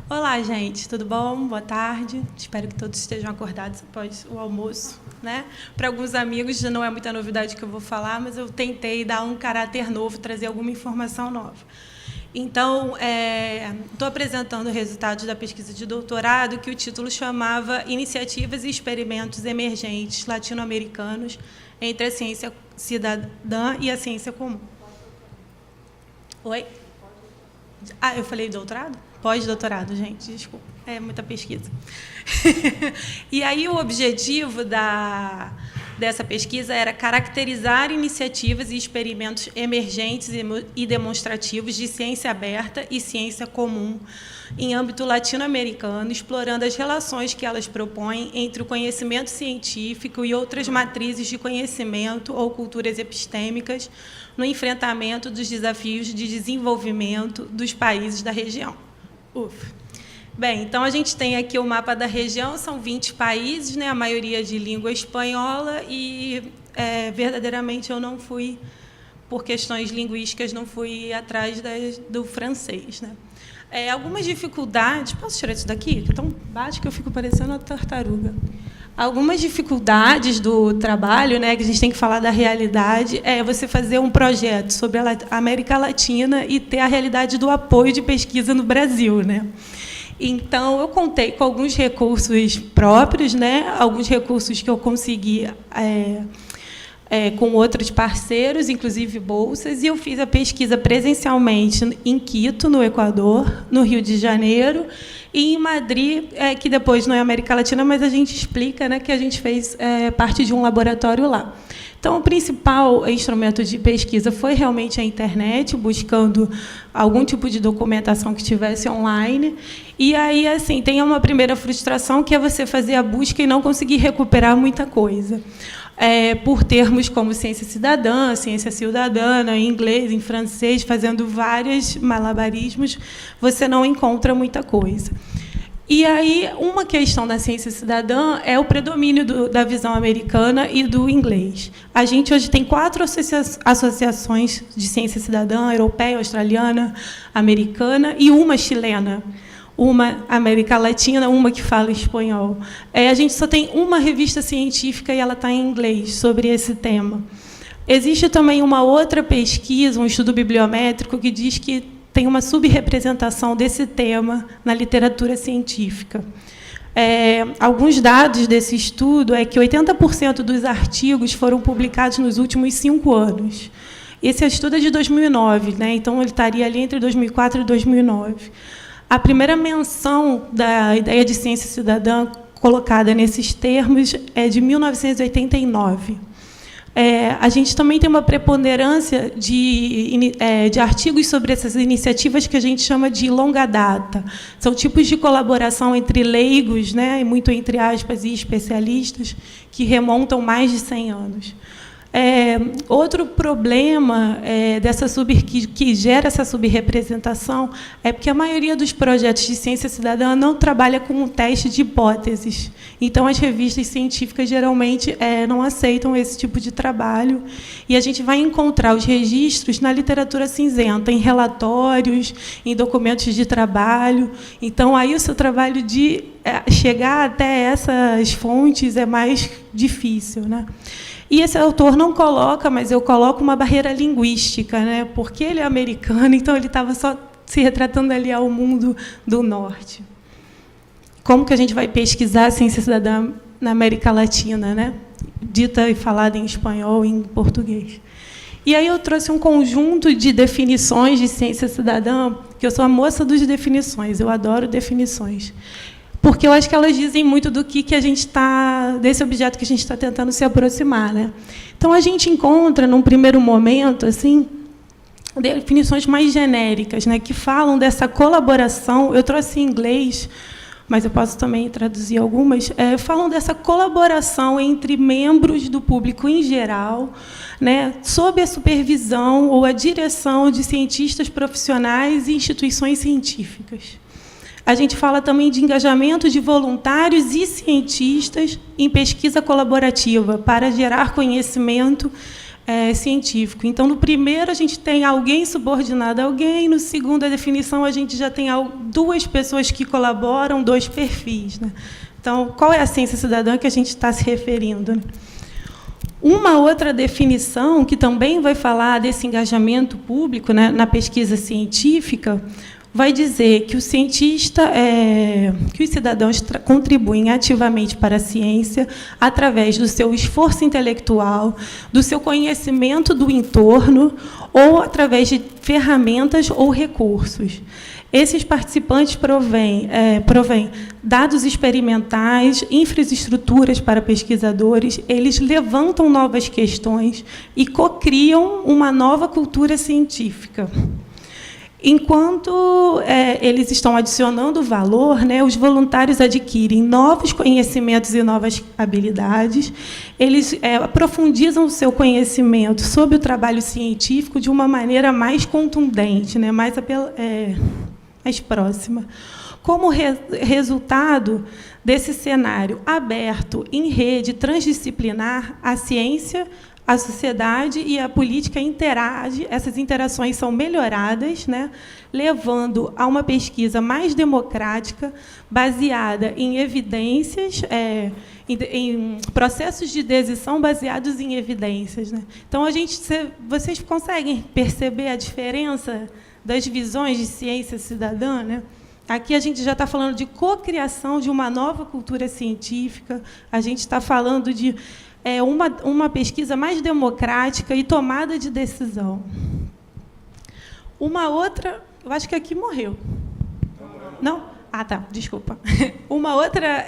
Olá, gente, tudo bom? Boa tarde. Espero que todos estejam acordados após o almoço, né? Para alguns amigos já não é muita novidade que eu vou falar, mas eu tentei dar um caráter novo, trazer alguma informação nova. Então, estou apresentando resultados da pesquisa de doutorado, que o título chamava Iniciativas e Experimentos Emergentes Latino-Americanos entre a ciência cidadã e a ciência comum. Oi? Ah, eu falei doutorado? Pós-doutorado, gente, desculpa. É muita pesquisa. E aí o objetivo dessa pesquisa era caracterizar iniciativas e experimentos emergentes e demonstrativos de ciência aberta e ciência comum em âmbito latino-americano, explorando as relações que elas propõem entre o conhecimento científico e outras matrizes de conhecimento ou culturas epistêmicas no enfrentamento dos desafios de desenvolvimento dos países da região. Bem, então a gente tem aqui o mapa da região, são 20 países, né, a maioria de língua espanhola, e verdadeiramente eu não fui, por questões linguísticas, não fui atrás do francês, né. Algumas dificuldades, posso tirar isso daqui? Que é tão baixo que eu fico parecendo uma tartaruga. Algumas dificuldades do trabalho, né, que a gente tem que falar da realidade, é você fazer um projeto sobre a América Latina e ter a realidade do apoio de pesquisa no Brasil, né? Então, eu contei com alguns recursos próprios, né, alguns recursos que eu consegui com outros parceiros, inclusive bolsas, e eu fiz a pesquisa presencialmente em Quito, no Equador, no Rio de Janeiro, e em Madrid, que depois não é América Latina, mas a gente explica, né, que a gente fez parte de um laboratório lá. Então, o principal instrumento de pesquisa foi realmente a internet, buscando algum tipo de documentação que estivesse online. E aí, assim, tem uma primeira frustração, que é você fazer a busca e não conseguir recuperar muita coisa. Por termos como ciência cidadã, em inglês, em francês, fazendo vários malabarismos, você não encontra muita coisa. E aí, uma questão da ciência cidadã é o predomínio da visão americana e do inglês. A gente hoje tem 4 associações de ciência cidadã, europeia, australiana, americana, e uma chilena. Uma América Latina, uma que fala espanhol. A gente só tem uma revista científica e ela está em inglês sobre esse tema. Existe também uma outra pesquisa, um estudo bibliométrico, que diz que tem uma subrepresentação desse tema na literatura científica. Alguns dados desse estudo é que 80% dos artigos foram publicados nos últimos 5 anos. Esse estudo é de 2009, né? Então ele estaria ali entre 2004 e 2009. A primeira menção da ideia de ciência cidadã colocada nesses termos é de 1989. A gente também tem uma preponderância de artigos sobre essas iniciativas que a gente chama de longa data. São tipos de colaboração entre leigos, né, muito entre aspas, e especialistas, que remontam mais de 100 anos. Outro problema que gera essa subrepresentação é porque a maioria dos projetos de ciência cidadã não trabalha com um teste de hipóteses. Então, as revistas científicas, geralmente, não aceitam esse tipo de trabalho. E a gente vai encontrar os registros na literatura cinzenta, em relatórios, em documentos de trabalho. Então, aí o seu trabalho de chegar até essas fontes é mais difícil, né? E esse autor não coloca, mas eu coloco uma barreira linguística, né? Porque ele é americano, então ele estava só se retratando ali ao mundo do norte. Como que a gente vai pesquisar a ciência cidadã na América Latina, né? Dita e falada em espanhol e em português. E aí eu trouxe um conjunto de definições de ciência cidadã, que eu sou a moça das definições, eu adoro definições. Porque eu acho que elas dizem muito do que a gente está, desse objeto que a gente está tentando se aproximar, né? Então, a gente encontra, num primeiro momento, assim, definições mais genéricas, né, que falam dessa colaboração. Eu trouxe em inglês, mas eu posso também traduzir algumas, falam dessa colaboração entre membros do público em geral, né, sob a supervisão ou a direção de cientistas profissionais e instituições científicas. A gente fala também de engajamento de voluntários e cientistas em pesquisa colaborativa para gerar conhecimento científico. Então, no primeiro, a gente tem alguém subordinado a alguém, no segundo, a definição, a gente já tem duas pessoas que colaboram, dois perfis, né? Então, qual é a ciência cidadã que a gente está se referindo, né? Uma outra definição, que também vai falar desse engajamento público, né, na pesquisa científica, vai dizer que o cientista, que os cidadãos contribuem ativamente para a ciência através do seu esforço intelectual, do seu conhecimento do entorno ou através de ferramentas ou recursos. Esses participantes provêm dados experimentais, infraestruturas para pesquisadores, eles levantam novas questões e cocriam uma nova cultura científica. Enquanto eles estão adicionando valor, né, os voluntários adquirem novos conhecimentos e novas habilidades, eles aprofundizam o seu conhecimento sobre o trabalho científico de uma maneira mais contundente, né, mais próxima. Como resultado desse cenário aberto, em rede, transdisciplinar, a ciência, a sociedade e a política interagem, essas interações são melhoradas, né, levando a uma pesquisa mais democrática, baseada em evidências, em processos de decisão baseados em evidências, né? Então, vocês conseguem perceber a diferença das visões de ciência cidadã, né? Aqui a gente já está falando de cocriação de uma nova cultura científica, a gente está falando de uma pesquisa mais democrática e tomada de decisão. Uma outra... Eu acho que aqui morreu. Não? Ah, tá, desculpa. Uma outra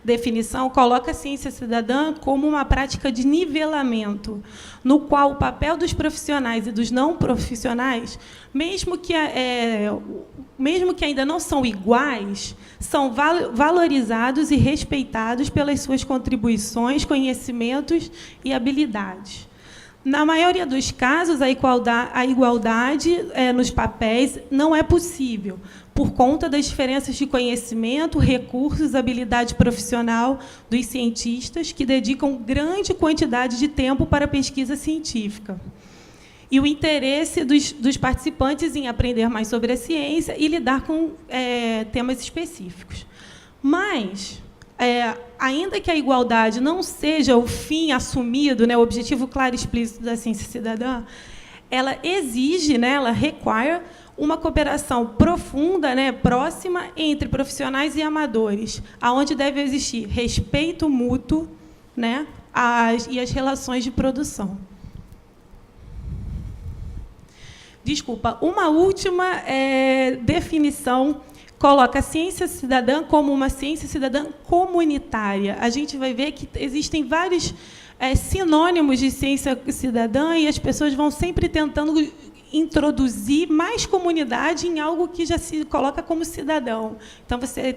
definição coloca a ciência cidadã como uma prática de nivelamento, no qual o papel dos profissionais e dos não profissionais, mesmo que ainda não são iguais, são valorizados e respeitados pelas suas contribuições, conhecimentos e habilidades. Na maioria dos casos, a igualdade nos papéis não é possível, por conta das diferenças de conhecimento, recursos, habilidade profissional dos cientistas, que dedicam grande quantidade de tempo para a pesquisa científica. E o interesse dos participantes em aprender mais sobre a ciência e lidar com temas específicos. Mas, ainda que a igualdade não seja o fim assumido, né, o objetivo claro e explícito da ciência cidadã, ela exige, né, ela require uma cooperação profunda, né, próxima entre profissionais e amadores, aonde deve existir respeito mútuo, né, e as relações de produção. Desculpa, uma última definição coloca a ciência cidadã como uma ciência cidadã comunitária. A gente vai ver que existem vários sinônimos de ciência cidadã e as pessoas vão sempre tentando introduzir mais comunidade em algo que já se coloca como cidadão. Então, você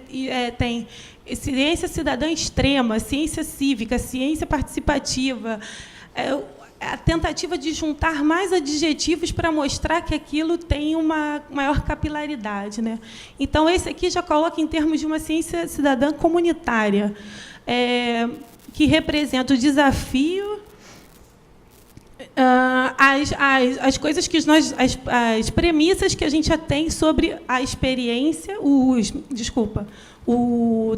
tem ciência cidadã extrema, ciência cívica, ciência participativa, a tentativa de juntar mais adjetivos para mostrar que aquilo tem uma maior capilaridade, né? Então, esse aqui já coloca em termos de uma ciência cidadã comunitária, que representa o desafio, as coisas que as premissas que a gente já tem sobre a experiência, o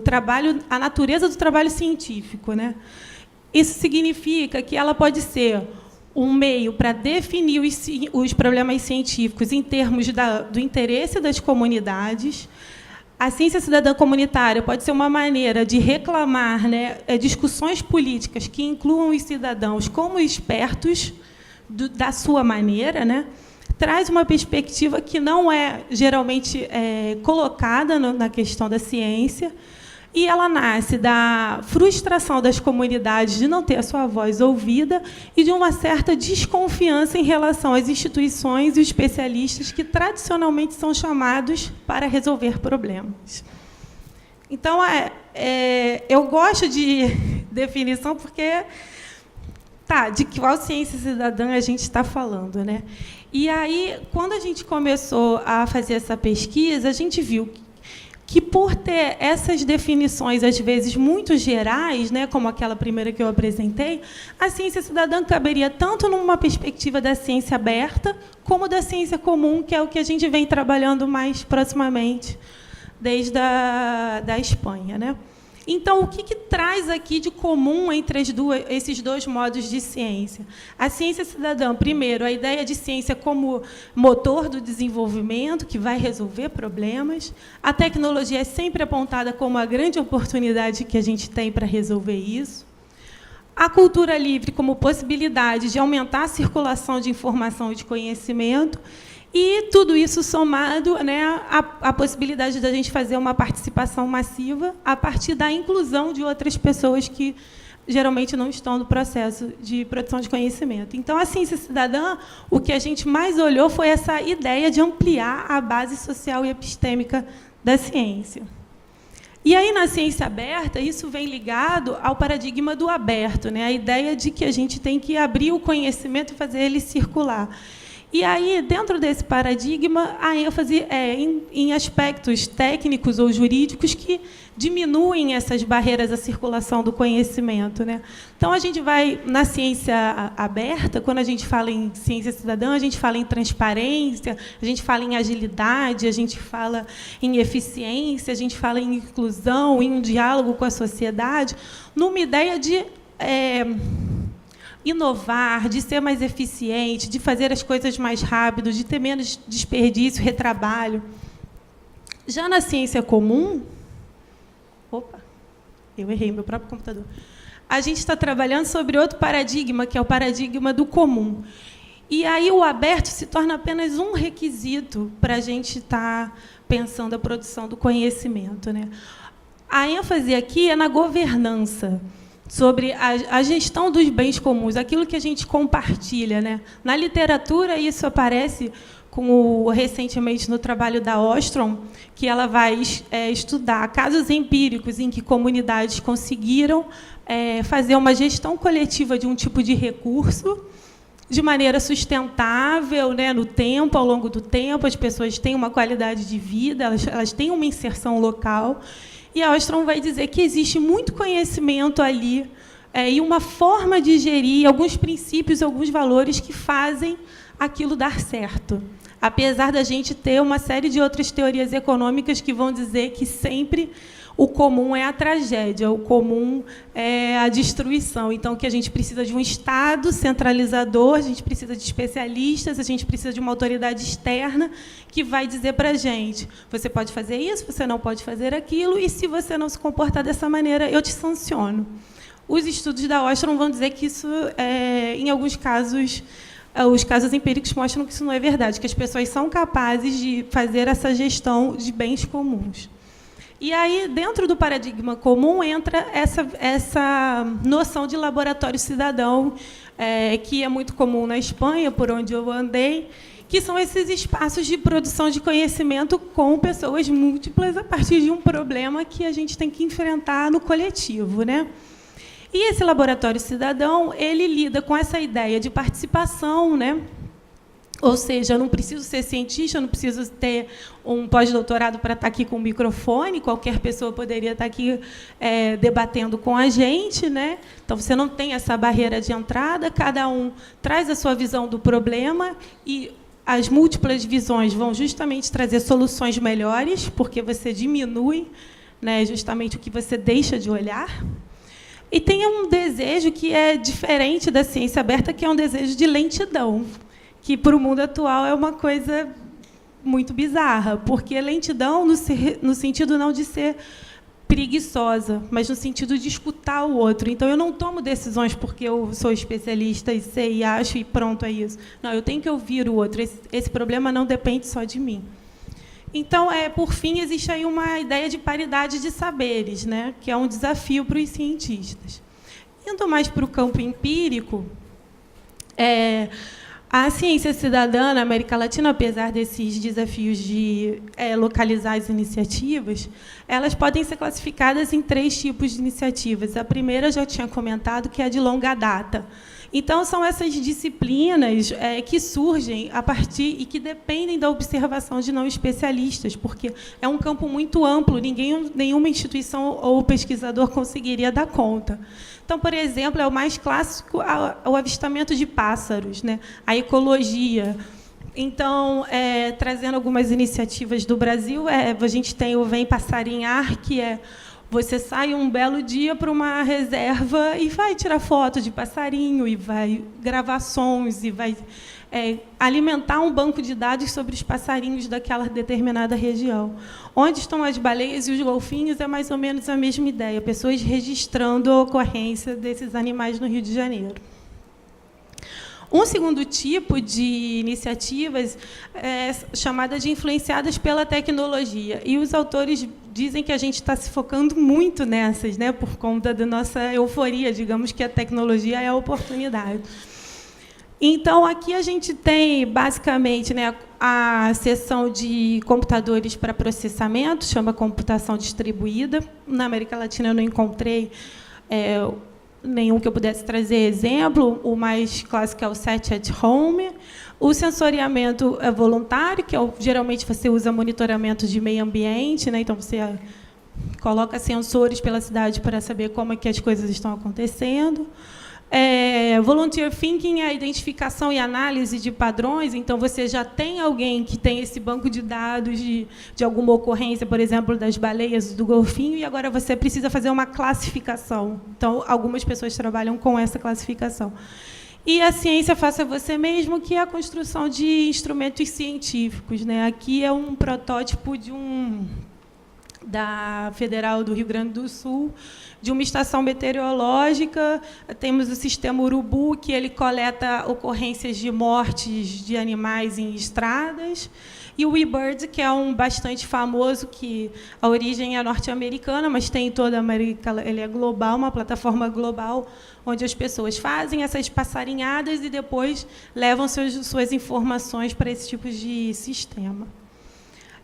trabalho, a natureza do trabalho científico, né? Isso significa que ela pode ser um meio para definir os problemas científicos em termos do interesse das comunidades. A ciência cidadã comunitária pode ser uma maneira de reclamar, né, discussões políticas que incluam os cidadãos como expertos da sua maneira, né? Traz uma perspectiva que não é geralmente colocada na questão da ciência, e ela nasce da frustração das comunidades de não ter a sua voz ouvida e de uma certa desconfiança em relação às instituições e os especialistas que tradicionalmente são chamados para resolver problemas. Então, eu gosto de definição porque, de qual ciência cidadã a gente está falando, né? E aí, quando a gente começou a fazer essa pesquisa, a gente viu que, por ter essas definições, às vezes, muito gerais, né, como aquela primeira que eu apresentei, a ciência cidadã caberia tanto numa perspectiva da ciência aberta, como da ciência comum, que é o que a gente vem trabalhando mais proximamente desde da Espanha, né? Então, o que traz aqui de comum entre esses dois modos de ciência? A ciência cidadã, primeiro, a ideia de ciência como motor do desenvolvimento, que vai resolver problemas. A tecnologia é sempre apontada como a grande oportunidade que a gente tem para resolver isso. A cultura livre como possibilidade de aumentar a circulação de informação e de conhecimento. E tudo isso somado, né, à possibilidade da gente fazer uma participação massiva a partir da inclusão de outras pessoas que geralmente não estão no processo de produção de conhecimento. Então, a ciência cidadã, o que a gente mais olhou foi essa ideia de ampliar a base social e epistêmica da ciência. E aí, na ciência aberta, isso vem ligado ao paradigma do aberto, né, a ideia de que a gente tem que abrir o conhecimento e fazer ele circular. E aí, dentro desse paradigma, a ênfase é em aspectos técnicos ou jurídicos que diminuem essas barreiras à circulação do conhecimento, né? Então, a gente vai, na ciência aberta, quando a gente fala em ciência cidadã, a gente fala em transparência, a gente fala em agilidade, a gente fala em eficiência, a gente fala em inclusão, em um diálogo com a sociedade, numa ideia de inovar, de ser mais eficiente, de fazer as coisas mais rápido, de ter menos desperdício, retrabalho. Já na ciência comum... Opa, eu errei meu próprio computador. A gente está trabalhando sobre outro paradigma, que é o paradigma do comum. E aí o aberto se torna apenas um requisito para a gente estar pensando a produção do conhecimento, né? A ênfase aqui é na governança, sobre a gestão dos bens comuns, aquilo que a gente compartilha, né? Na literatura, isso aparece recentemente no trabalho da Ostrom, que ela vai estudar casos empíricos em que comunidades conseguiram fazer uma gestão coletiva de um tipo de recurso de maneira sustentável, né, no tempo, ao longo do tempo, as pessoas têm uma qualidade de vida, elas têm uma inserção local. E a Ostrom vai dizer que existe muito conhecimento ali e uma forma de gerir alguns princípios, alguns valores que fazem aquilo dar certo. Apesar da gente ter uma série de outras teorias econômicas que vão dizer que sempre o comum é a tragédia, o comum é a destruição. Então, que a gente precisa de um Estado centralizador, a gente precisa de especialistas, a gente precisa de uma autoridade externa que vai dizer para a gente: você pode fazer isso, você não pode fazer aquilo, e se você não se comportar dessa maneira, eu te sanciono. Os estudos da Ostrom vão dizer que isso, em alguns casos, os casos empíricos mostram que isso não é verdade, que as pessoas são capazes de fazer essa gestão de bens comuns. E aí, dentro do paradigma comum, entra essa noção de laboratório cidadão, que é muito comum na Espanha, por onde eu andei, que são esses espaços de produção de conhecimento com pessoas múltiplas a partir de um problema que a gente tem que enfrentar no coletivo, né? E esse laboratório cidadão, ele lida com essa ideia de participação, né? Ou seja, eu não preciso ser cientista, eu não preciso ter um pós-doutorado para estar aqui com o microfone, qualquer pessoa poderia estar aqui debatendo com a gente, né? Então, você não tem essa barreira de entrada, cada um traz a sua visão do problema e as múltiplas visões vão justamente trazer soluções melhores, porque você diminui, né, justamente o que você deixa de olhar. E tem um desejo que é diferente da ciência aberta, que é um desejo de lentidão, que, para o mundo atual, é uma coisa muito bizarra, porque lentidão no sentido não de ser preguiçosa, mas no sentido de escutar o outro. Então, eu não tomo decisões porque eu sou especialista e sei e acho e pronto, é isso. Não, eu tenho que ouvir o outro. Esse problema não depende só de mim. Então, por fim, existe aí uma ideia de paridade de saberes, né, que é um desafio para os cientistas. Indo mais para o campo empírico, a ciência cidadã na América Latina, apesar desses desafios de localizar as iniciativas, elas podem ser classificadas em 3 tipos de iniciativas. A primeira, eu já tinha comentado, que é a de longa data. Então, são essas disciplinas que surgem a partir e que dependem da observação de não especialistas, porque é um campo muito amplo, nenhuma instituição ou pesquisador conseguiria dar conta. Então, por exemplo, é o mais clássico o avistamento de pássaros, né? A ecologia. Então, trazendo algumas iniciativas do Brasil, a gente tem o Vem Passarinhar, que é você sai um belo dia para uma reserva e vai tirar foto de passarinho, e vai gravar sons, e vai alimentar um banco de dados sobre os passarinhos daquela determinada região. Onde estão as baleias e os golfinhos é mais ou menos a mesma ideia, pessoas registrando a ocorrência desses animais no Rio de Janeiro. Um segundo tipo de iniciativas é chamada de influenciadas pela tecnologia. E os autores dizem que a gente está se focando muito nessas, né, por conta da nossa euforia, digamos que a tecnologia é a oportunidade. Então, aqui a gente tem, basicamente, né, a seção de computadores para processamento, chama computação distribuída. Na América Latina, eu não encontrei nenhum que eu pudesse trazer exemplo. O mais clássico é o Set at Home. O sensoriamento é voluntário, que geralmente você usa monitoramento de meio ambiente, né? Então, você coloca sensores pela cidade para saber como é que as coisas estão acontecendo. Volunteer Thinking é a identificação e análise de padrões. Então, você já tem alguém que tem esse banco de dados de alguma ocorrência, por exemplo, das baleias, do golfinho, e agora você precisa fazer uma classificação. Então, algumas pessoas trabalham com essa classificação. E a ciência faça você mesmo, que é a construção de instrumentos científicos, né? Aqui é um protótipo da Federal do Rio Grande do Sul, de uma estação meteorológica. Temos o sistema Urubu, que ele coleta ocorrências de mortes de animais em estradas, e o eBird, que é um bastante famoso, que a origem é norte-americana, mas tem em toda a América, ele é global, uma plataforma global, onde as pessoas fazem essas passarinhadas e depois levam suas informações para esse tipo de sistema.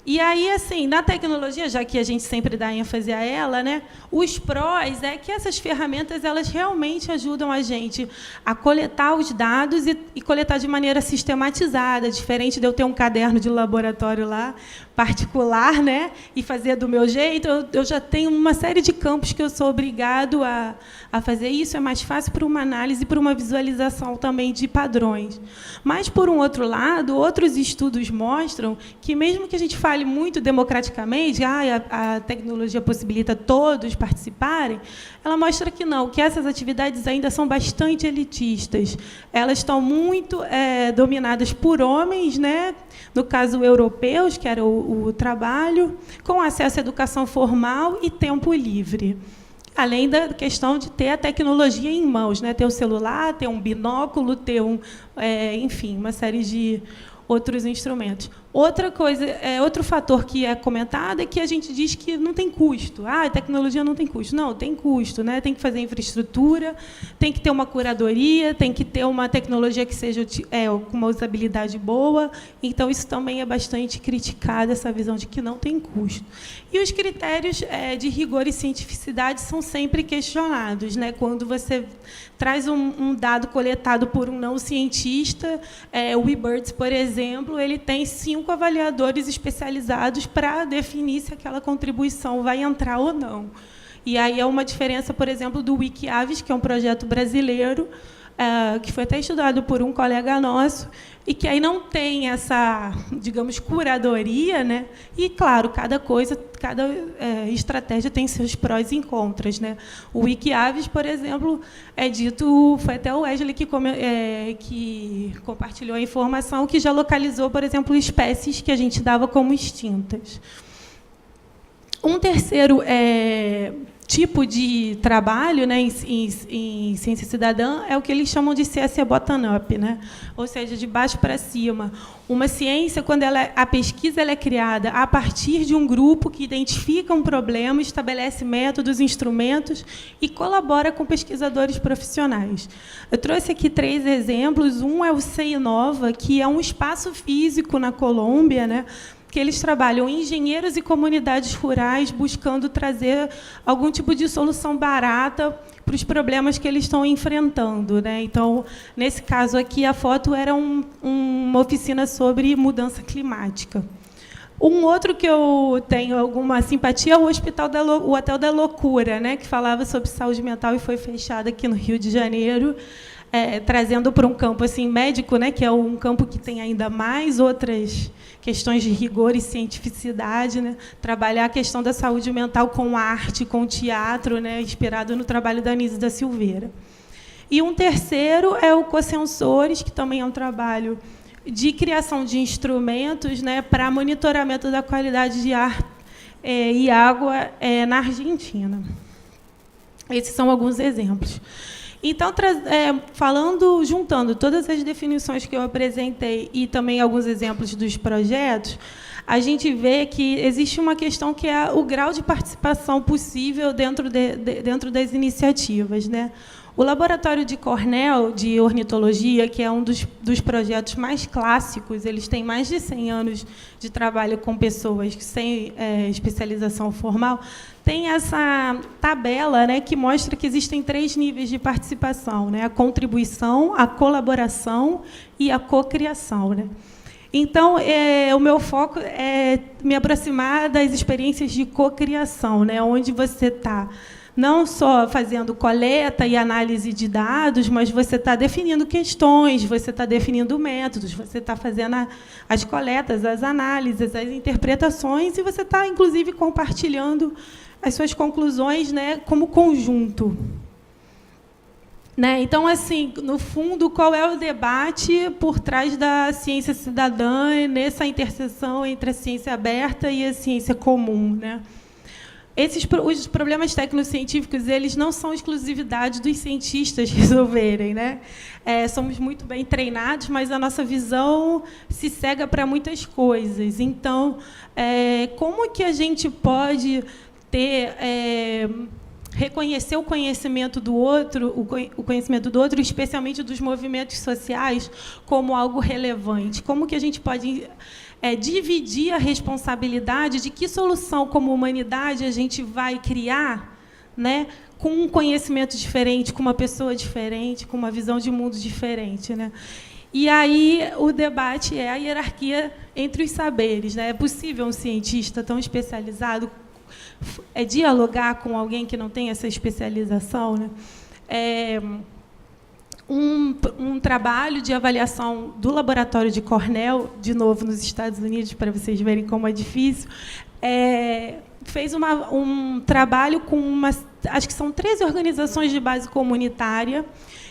E aí, assim, na tecnologia, já que a gente sempre dá ênfase a ela, né, os prós é que essas ferramentas elas realmente ajudam a gente a coletar os dados e coletar de maneira sistematizada, diferente de eu ter um caderno de laboratório lá, particular, né, e fazer do meu jeito. Eu já tenho uma série de campos que eu sou obrigado a fazer isso. É mais fácil para uma análise e para uma visualização também de padrões. Mas, por um outro lado, outros estudos mostram que, mesmo que a gente fale muito democraticamente, a tecnologia possibilita todos participarem, ela mostra que não, que essas atividades ainda são bastante elitistas. Elas estão muito dominadas por homens, né? No caso, europeus, que era o trabalho, com acesso à educação formal e tempo livre. Além da questão de ter a tecnologia em mãos, né? Ter o celular, ter um binóculo, ter enfim, uma série de outros instrumentos. Outra coisa, outro fator que é comentado é que a gente diz que não tem custo. A tecnologia não tem custo. Não, tem custo, né? Tem que fazer infraestrutura, tem que ter uma curadoria, tem que ter uma tecnologia que seja com uma usabilidade boa. Então, isso também é bastante criticado, essa visão de que não tem custo. E os critérios de rigor e cientificidade são sempre questionados, né? Quando você traz um dado coletado por um não cientista, o eBirds, por exemplo, ele tem 5 avaliadores especializados para definir se aquela contribuição vai entrar ou não. E aí é uma diferença, por exemplo, do Wikiaves, que é um projeto brasileiro, que foi até estudado por um colega nosso, e que aí não tem essa, digamos, curadoria, né? E, claro, cada estratégia tem seus prós e contras, né? O Wikiaves, por exemplo, foi até o Wesley que compartilhou a informação, que já localizou, por exemplo, espécies que a gente dava como extintas. Um terceiro tipo de trabalho, né, em ciência cidadã é o que eles chamam de CSE bottom-up, né? Ou seja, de baixo para cima. Uma ciência, quando a pesquisa ela é criada a partir de um grupo que identifica um problema, estabelece métodos, instrumentos e colabora com pesquisadores profissionais. Eu trouxe aqui 3 exemplos. Um é o CEINOVA, que é um espaço físico na Colômbia, né? que eles trabalham engenheiros e comunidades rurais buscando trazer algum tipo de solução barata para os problemas que eles estão enfrentando, né? Então, nesse caso aqui, a foto era uma oficina sobre mudança climática. Um outro que eu tenho alguma simpatia é o Hotel da Loucura, né, que falava sobre saúde mental e foi fechado aqui no Rio de Janeiro, trazendo para um campo assim, médico, né, que é um campo que tem ainda mais outras questões de rigor e cientificidade, né, trabalhar a questão da saúde mental com arte, com teatro, né, inspirado no trabalho da Anísia da Silveira. E um terceiro é o Cosensores, que também é um trabalho de criação de instrumentos, né, para monitoramento da qualidade de ar e água na Argentina. Esses são alguns exemplos. Então, juntando todas as definições que eu apresentei e também alguns exemplos dos projetos, a gente vê que existe uma questão que é o grau de participação possível dentro das iniciativas, né? O Laboratório de Cornell, de ornitologia, que é um dos projetos mais clássicos, eles têm mais de 100 anos de trabalho com pessoas sem especialização formal, tem essa tabela, né, que mostra que existem 3 níveis de participação, né, a contribuição, a colaboração e a cocriação, né? Então, o meu foco é me aproximar das experiências de cocriação, né, onde você está não só fazendo coleta e análise de dados, mas você está definindo questões, você está definindo métodos, você está fazendo as coletas, as análises, as interpretações, e você está, inclusive, compartilhando as suas conclusões, né, como conjunto. Né? Então, assim, no fundo, qual é o debate por trás da ciência cidadã nessa interseção entre a ciência aberta e a ciência comum, né? Os problemas tecnocientíficos, eles não são exclusividade dos cientistas resolverem, né? Somos muito bem treinados, mas a nossa visão se cega para muitas coisas. Então, como que a gente pode reconhecer o conhecimento do outro, especialmente dos movimentos sociais, como algo relevante? Como que a gente pode dividir a responsabilidade de que solução, como humanidade, a gente vai criar, né, com um conhecimento diferente, com uma pessoa diferente, com uma visão de mundo diferente, né? E aí o debate é a hierarquia entre os saberes, né? É possível um cientista tão especializado dialogar com alguém que não tem essa especialização, né? Um trabalho de avaliação do laboratório de Cornell, de novo nos Estados Unidos, para vocês verem como é difícil, fez um trabalho com acho que são 13 organizações de base comunitária,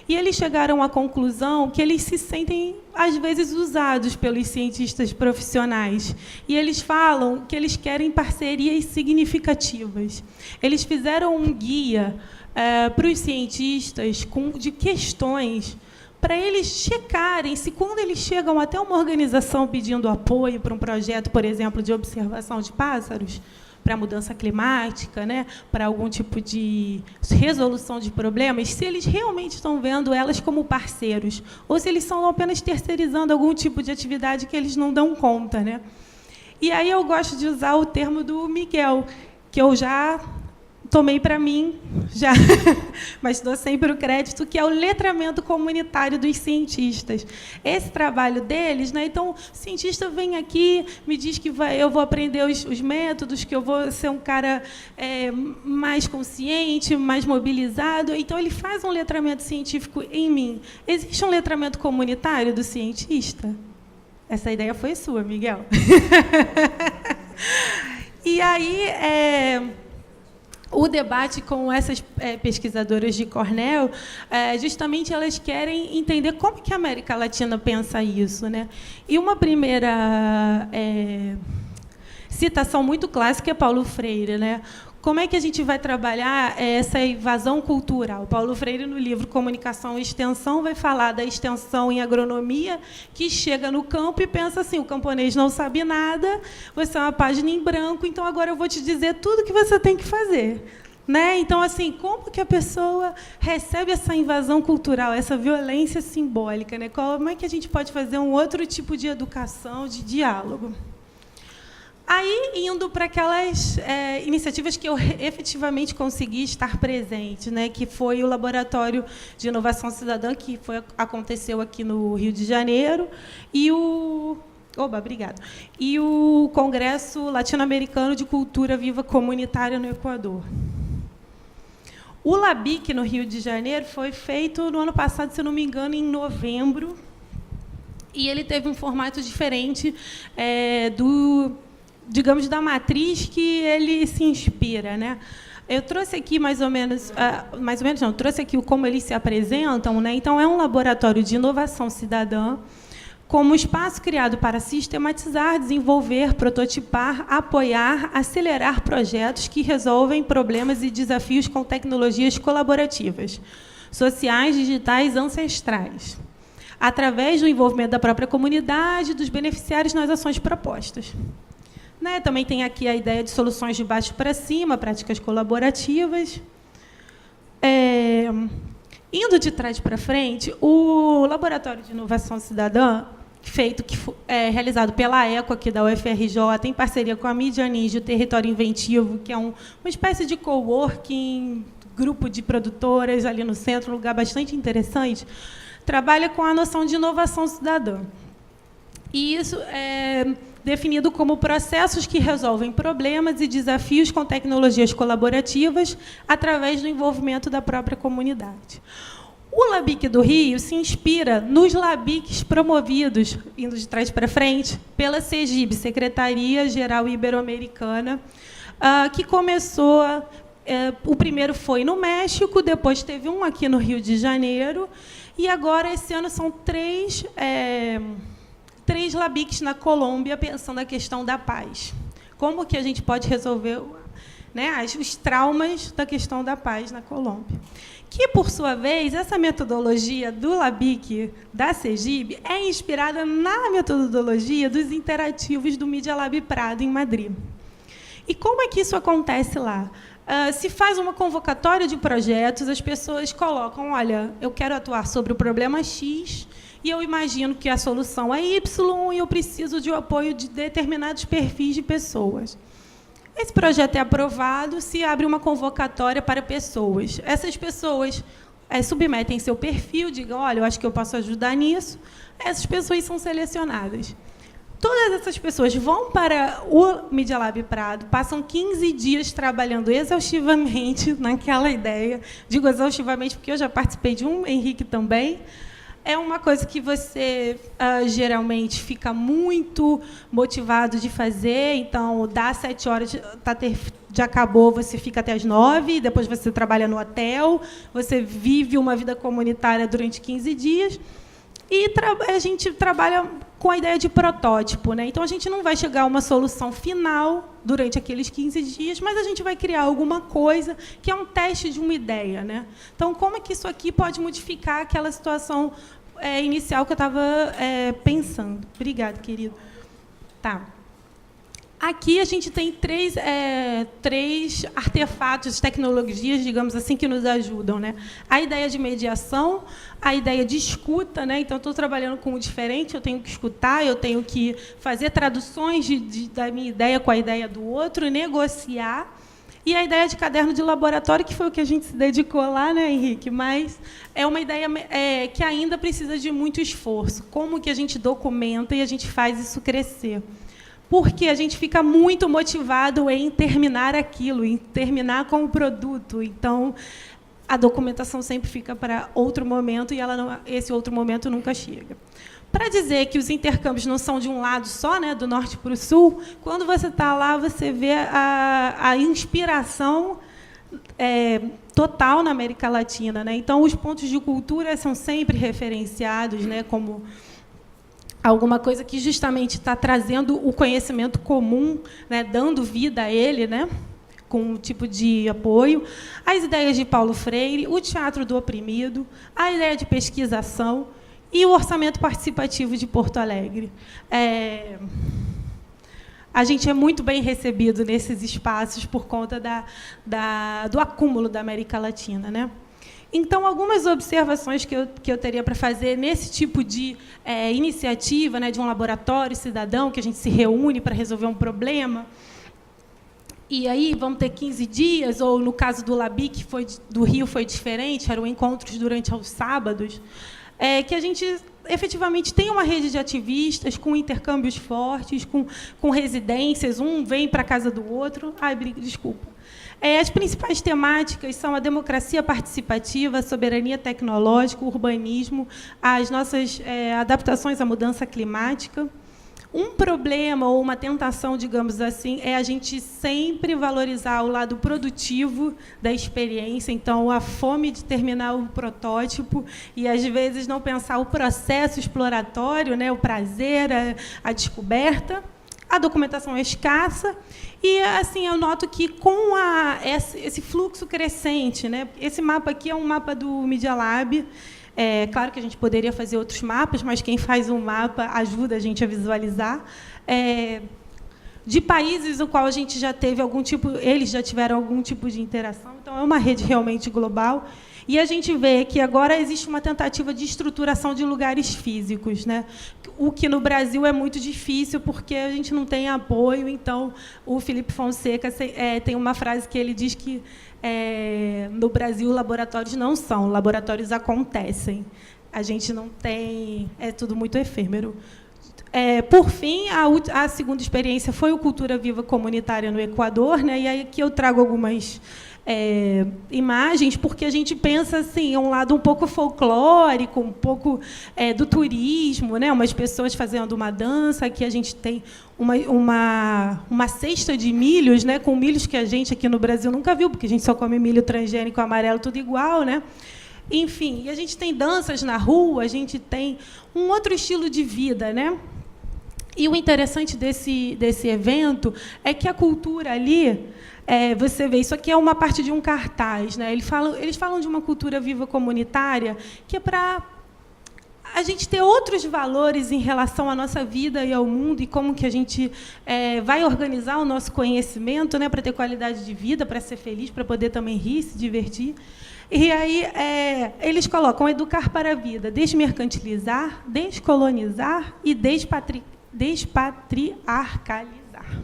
e eles chegaram à conclusão que eles se sentem, às vezes, usados pelos cientistas profissionais. E eles falam que eles querem parcerias significativas. Eles fizeram um guia para os cientistas de questões para eles checarem se, quando eles chegam até uma organização pedindo apoio para um projeto, por exemplo, de observação de pássaros, para a mudança climática, né, para algum tipo de resolução de problemas, se eles realmente estão vendo elas como parceiros, ou se eles estão apenas terceirizando algum tipo de atividade que eles não dão conta, né? E aí eu gosto de usar o termo do Miguel, que eu já tomei para mim, já, mas dou sempre o crédito, que é o letramento comunitário dos cientistas. Esse trabalho deles, né? Então, o cientista vem aqui, me diz que eu vou aprender os métodos, que eu vou ser um cara mais consciente, mais mobilizado. Então, ele faz um letramento científico em mim. Existe um letramento comunitário do cientista? Essa ideia foi sua, Miguel. E aí, o debate com essas pesquisadoras de Cornell, justamente elas querem entender como que a América Latina pensa isso, né? E uma primeira citação muito clássica é Paulo Freire, né? Como é que a gente vai trabalhar essa evasão cultural? Paulo Freire, no livro Comunicação e Extensão, vai falar da extensão em agronomia, que chega no campo e pensa assim: o camponês não sabe nada, você é uma página em branco, então agora eu vou te dizer tudo o que você tem que fazer. Né? Então, assim, como que a pessoa recebe essa invasão cultural, essa violência simbólica? Né? Como é que a gente pode fazer um outro tipo de educação, de diálogo? Aí, indo para aquelas iniciativas que eu efetivamente consegui estar presente, né, que foi o Laboratório de Inovação Cidadã, que aconteceu aqui no Rio de Janeiro, e o... obrigada. E o Congresso Latino-Americano de Cultura Viva Comunitária no Equador. O LABIC, no Rio de Janeiro, foi feito no ano passado, se não me engano, em novembro, e ele teve um formato diferente digamos, da matriz que ele se inspira, né? Eu trouxe aqui mais ou menos não, trouxe aqui como eles se apresentam, né? Então é um laboratório de inovação cidadã, como espaço criado para sistematizar, desenvolver, prototipar, apoiar, acelerar projetos que resolvem problemas e desafios com tecnologias colaborativas, sociais, digitais, ancestrais, através do envolvimento da própria comunidade e dos beneficiários nas ações propostas. Né, também tem aqui a ideia de soluções de baixo para cima, práticas colaborativas. Indo de trás para frente, o Laboratório de Inovação Cidadã, realizado pela ECO, aqui da UFRJ, em parceria com a Mídia Ninja, o Território Inventivo, que é uma espécie de coworking, grupo de produtoras ali no centro, um lugar bastante interessante, trabalha com a noção de inovação cidadã. E isso é definido como processos que resolvem problemas e desafios com tecnologias colaborativas através do envolvimento da própria comunidade. O LABIC do Rio se inspira nos LABICs promovidos, indo de trás para frente, pela SEGIB, Secretaria Geral Ibero-Americana, que começou... o primeiro foi no México, depois teve um aqui no Rio de Janeiro, e agora, esse ano, são três LABICs na Colômbia, pensando a questão da paz. Como que a gente pode resolver, né, os traumas da questão da paz na Colômbia. Que, por sua vez, essa metodologia do LABIC da SEGIB é inspirada na metodologia dos interativos do Media Lab Prado, em Madrid. E como é que isso acontece lá? Se faz uma convocatória de projetos, as pessoas colocam, olha, eu quero atuar sobre o problema X, e eu imagino que a solução é Y, e eu preciso de apoio de determinados perfis de pessoas. Esse projeto é aprovado, se abre uma convocatória para pessoas. Essas pessoas submetem seu perfil, digam, olha, eu acho que eu posso ajudar nisso. Essas pessoas são selecionadas. Todas essas pessoas vão para o Media Lab Prado, passam 15 dias trabalhando exaustivamente naquela ideia. Digo exaustivamente porque eu já participei de um, Henrique também. É uma coisa que você, geralmente, fica muito motivado de fazer. Então, dá 7 horas, já acabou, você fica até as 9, depois você trabalha no hotel, você vive uma vida comunitária durante 15 dias. E a gente trabalha com a ideia de protótipo, né? Então, a gente não vai chegar a uma solução final durante aqueles 15 dias, mas a gente vai criar alguma coisa que é um teste de uma ideia, né? Então, como é que isso aqui pode modificar aquela situação inicial que eu estava pensando? Obrigada, querido. Tá. Aqui a gente tem três artefatos, tecnologias, digamos assim, que nos ajudam, né? A ideia de mediação, a ideia de escuta, né? Então, estou trabalhando com o diferente, eu tenho que escutar, eu tenho que fazer traduções da minha ideia com a ideia do outro, negociar. E a ideia de caderno de laboratório, que foi o que a gente se dedicou lá, né, Henrique? Mas é uma ideia que ainda precisa de muito esforço. Como que a gente documenta e a gente faz isso crescer? Porque a gente fica muito motivado em terminar aquilo, em terminar com o produto. Então, a documentação sempre fica para outro momento, e esse outro momento nunca chega. Para dizer que os intercâmbios não são de um lado só, né, do norte para o sul, quando você está lá, você vê a inspiração total na América Latina, né? Então, os pontos de cultura são sempre referenciados, né, como alguma coisa que justamente está trazendo o conhecimento comum, né, dando vida a ele, né, com um tipo de apoio. As ideias de Paulo Freire, o teatro do oprimido, a ideia de pesquisação e o orçamento participativo de Porto Alegre. A gente é muito bem recebido nesses espaços por conta do acúmulo da América Latina, né? Então, algumas observações que eu teria para fazer nesse tipo de iniciativa, né, de um laboratório cidadão, que a gente se reúne para resolver um problema, e aí vamos ter 15 dias, ou, no caso do LABIC, do Rio, foi diferente, eram encontros durante os sábados, que a gente efetivamente tem uma rede de ativistas com intercâmbios fortes, com residências, um vem para a casa do outro. Desculpa. As principais temáticas são a democracia participativa, a soberania tecnológica, o urbanismo, as nossas adaptações à mudança climática. Um problema ou uma tentação, digamos assim, é a gente sempre valorizar o lado produtivo da experiência, então a fome de terminar o protótipo e, às vezes, não pensar o processo exploratório, né, o prazer, a descoberta. A documentação é escassa e, assim, eu noto que, com esse fluxo crescente, né, esse mapa aqui é um mapa do Media Lab. Claro que a gente poderia fazer outros mapas, mas quem faz um mapa ajuda a gente a visualizar. De países no qual a gente já teve eles já tiveram algum tipo de interação, então é uma rede realmente global. E a gente vê que agora existe uma tentativa de estruturação de lugares físicos, né? O que no Brasil é muito difícil, porque a gente não tem apoio. Então, o Felipe Fonseca tem uma frase que ele diz que no Brasil laboratórios não são, laboratórios acontecem. A gente não tem, é tudo muito efêmero. Por fim, a segunda experiência foi o Cultura Viva Comunitária no Equador, né? E aí aqui eu trago algumas imagens, porque a gente pensa assim, um lado um pouco folclórico, um pouco do turismo, né? Umas pessoas fazendo uma dança. Aqui a gente tem uma cesta de milhos, né? Com milhos que a gente aqui no Brasil nunca viu, porque a gente só come milho transgênico amarelo, tudo igual, né? Enfim, e a gente tem danças na rua, a gente tem um outro estilo de vida, né? E o interessante desse evento é que a cultura ali, você vê, isso aqui é uma parte de um cartaz, né? Eles falam de uma cultura viva comunitária, que é para a gente ter outros valores em relação à nossa vida e ao mundo, e como que a gente vai organizar o nosso conhecimento, né, para ter qualidade de vida, para ser feliz, para poder também rir, se divertir. E aí eles colocam educar para a vida, desmercantilizar, descolonizar e despatriarcalizar.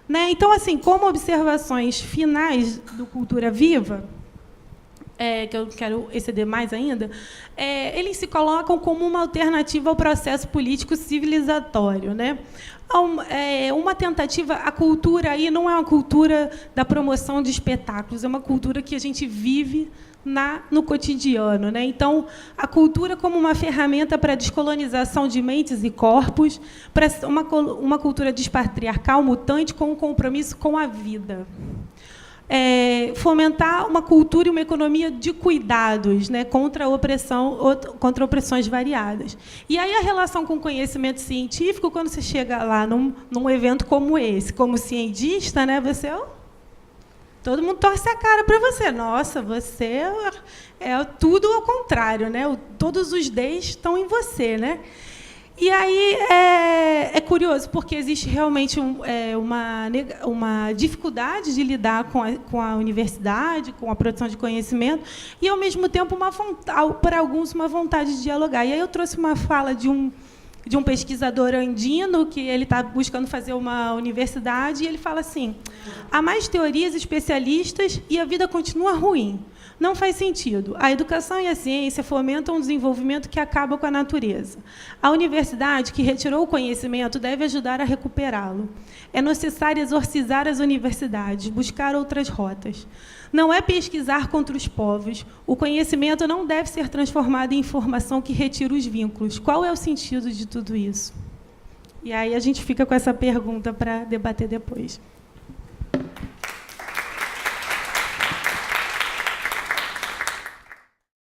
Né? Então, assim, como observações finais do Cultura Viva, que eu quero exceder mais ainda, eles se colocam como uma alternativa ao processo político civilizatório, né? Uma tentativa, a cultura aí não é uma cultura da promoção de espetáculos, é uma cultura que a gente vive no cotidiano, né? Então, a cultura como uma ferramenta para a descolonização de mentes e corpos, para uma cultura despatriarcal, mutante, com um compromisso com a vida. Fomentar uma cultura e uma economia de cuidados, né, contra opressões variadas. E aí a relação com o conhecimento científico, quando você chega lá num evento como esse, como cientista, né, todo mundo torce a cara para você. Nossa, você é tudo ao contrário, né? Todos os Ds estão em você, né? E aí é curioso, porque existe realmente uma dificuldade de lidar com a universidade, com a produção de conhecimento, e, ao mesmo tempo, para alguns, uma vontade de dialogar. E aí eu trouxe uma fala de um pesquisador andino, que ele está buscando fazer uma universidade, e ele fala assim: há mais teorias especialistas e a vida continua ruim. Não faz sentido. A educação e a ciência fomentam um desenvolvimento que acaba com a natureza. A universidade, que retirou o conhecimento, deve ajudar a recuperá-lo. É necessário exorcizar as universidades, buscar outras rotas. Não é pesquisar contra os povos. O conhecimento não deve ser transformado em informação que retira os vínculos. Qual é o sentido de tudo isso? E aí a gente fica com essa pergunta para debater depois.